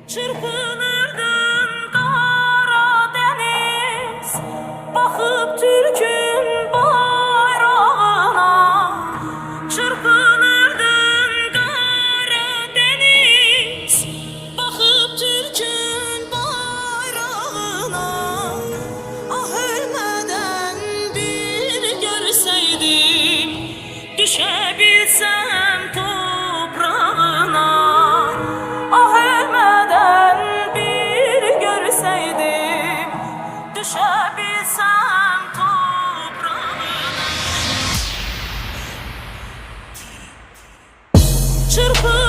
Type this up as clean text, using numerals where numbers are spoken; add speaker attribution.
Speaker 1: Çırpınırdın kara deniz, bakıp Türk'ün bayrağına. Çırpınırdın kara deniz, bakıp Türk'ün bayrağına. Ah ölmeden bir görseydim, düşebilsem toprağına. Ah ölmeden bir görseydim, düşebilsem toprağına. Çırpın